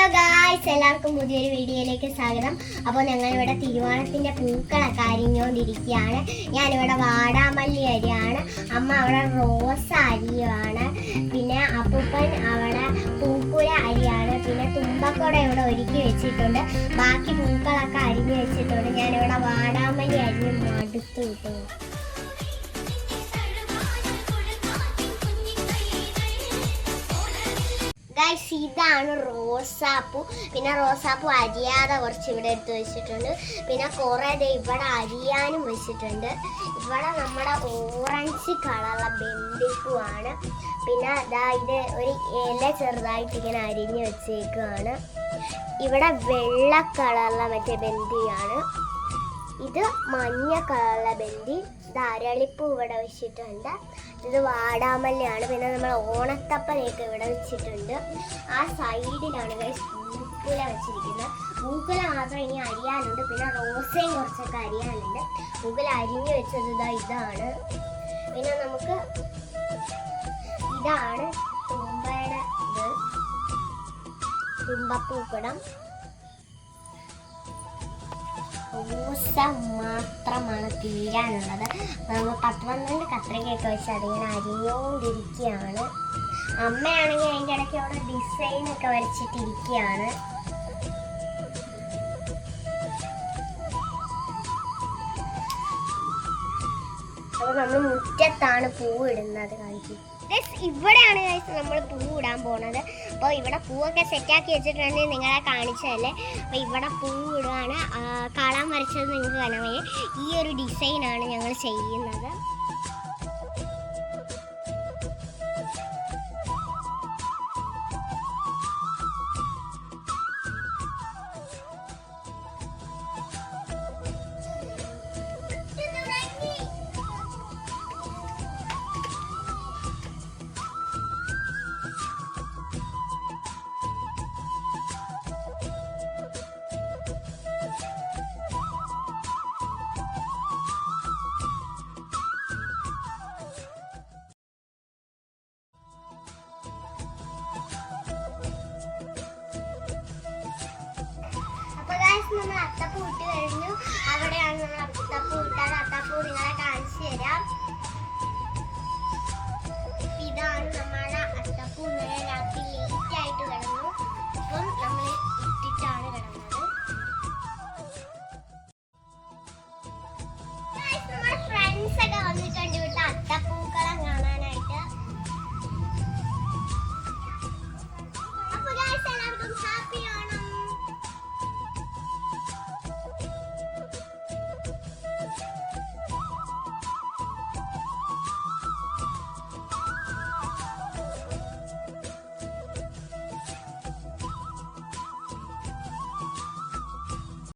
Hello guys, എല്ലാവർക്കും പുതിയൊരു വീഡിയോയിലേക്ക് സ്വാഗതം. അപ്പോൾ ഞങ്ങളിവിടെ തിരുവോണത്തിൻ്റെ പൂക്കളൊക്കെ അരിഞ്ഞുകൊണ്ടിരിക്കുകയാണ്. ഞാനിവിടെ വാടാമല്ലി അരിയാണ്, അമ്മ അവിടെ റോസ് അരിയാണ്, പിന്നെ അപ്പൂപ്പൻ അവിടെ പൂക്കുല അരിയാണ്, പിന്നെ തുമ്പക്കുട ഇവിടെ ഒരുക്കി വെച്ചിട്ടുണ്ട്. ബാക്കി പൂക്കളൊക്കെ അരിഞ്ഞു വെച്ചിട്ടുണ്ട്. ഞാനിവിടെ വാടാമല്ലി അരിഞ്ഞ് മടുത്തു കിട്ടുന്നു. ഇതാണ് റോസാപ്പൂ. പിന്നെ റോസാപ്പൂ അരിയാതെ കുറച്ച് ഇവിടെ എടുത്ത് വെച്ചിട്ടുണ്ട്. പിന്നെ കുറേ ഇവിടെ അരിയാനും വെച്ചിട്ടുണ്ട്. ഇവിടെ നമ്മുടെ ഓറഞ്ച് കളറുള്ള ബന്ദിപ്പൂവാണ്. പിന്നെ ഇത് ഒരു ഇല ചെറുതായിട്ട് ഇങ്ങനെ അരിഞ്ഞ് വെച്ചേക്കുകയാണ്. ഇവിടെ വെള്ള കളറുള്ള മറ്റേ ബന്ദിയാണ്. ഇത് മഞ്ഞ കളറുള്ള ബന്ദി. ഇത് അരളിപ്പൂ ഇവിടെ വെച്ചിട്ടുണ്ട്. ഇത് വാടാമല്ലിയാണ്. പിന്നെ നമ്മൾ ഓണത്തപ്പനയൊക്കെ ഇവിടെ വെച്ചിട്ടുണ്ട്. ആ സൈഡിലാണ് പൂക്കുല വെച്ചിരിക്കുന്നത്. പൂക്കുല മാത്രം ഇനി അരിയാനുണ്ട്. പിന്നെ റോസയും കുറച്ചൊക്കെ അരിയാനുണ്ട്. പൂക്കുല അരിഞ്ഞു വെച്ചത് ഇതാണ്. പിന്നെ നമുക്ക് ഇതാണ് തുമ്പയുടെ ഇത്, തുമ്പപ്പൂക്കുടം. റോസ മാത്രമാണ് തീരാനുള്ളത്. നമ്മൾ 12 കത്രികയൊക്കെ വെച്ച് അതിങ്ങനെ അരിഞ്ഞുകൊണ്ടിരിക്കുകയാണ്. അമ്മയാണെങ്കിൽ അതിൻ്റെ ഇടയ്ക്ക് അവിടെ ഡിസൈനൊക്കെ വരച്ചിട്ടിരിക്കുകയാണ്. അപ്പോൾ നമ്മൾ മുറ്റത്താണ് പൂവിടുന്നത്. കാണിക്കും ഇവിടെയാണ് നമ്മൾ പൂവിടാൻ പോണത്. അപ്പോൾ ഇവിടെ പൂവൊക്കെ സെറ്റാക്കി വെച്ചിട്ടുണ്ടെങ്കിൽ നിങ്ങളെ കാണിച്ചതല്ലേ. അപ്പോൾ ഇവിടെ പൂവിടുകയാണ്. കളം വരച്ചത് നിങ്ങൾക്ക് കാണാമേ. ഈ ഒരു ഡിസൈനാണ് ഞങ്ങൾ ചെയ്യുന്നത്. നമ്മൾ അത്തപ്പൂ ഇട്ട് കഴിഞ്ഞു. അവിടെയാണ് നമ്മൾ അത്തപ്പൂ ഇട്ടത്. അത്തപ്പൂ നിങ്ങളെ കാണിച്ചു തരാം. ഇതാണ് നമ്മുടെ അത്തപ്പൂ.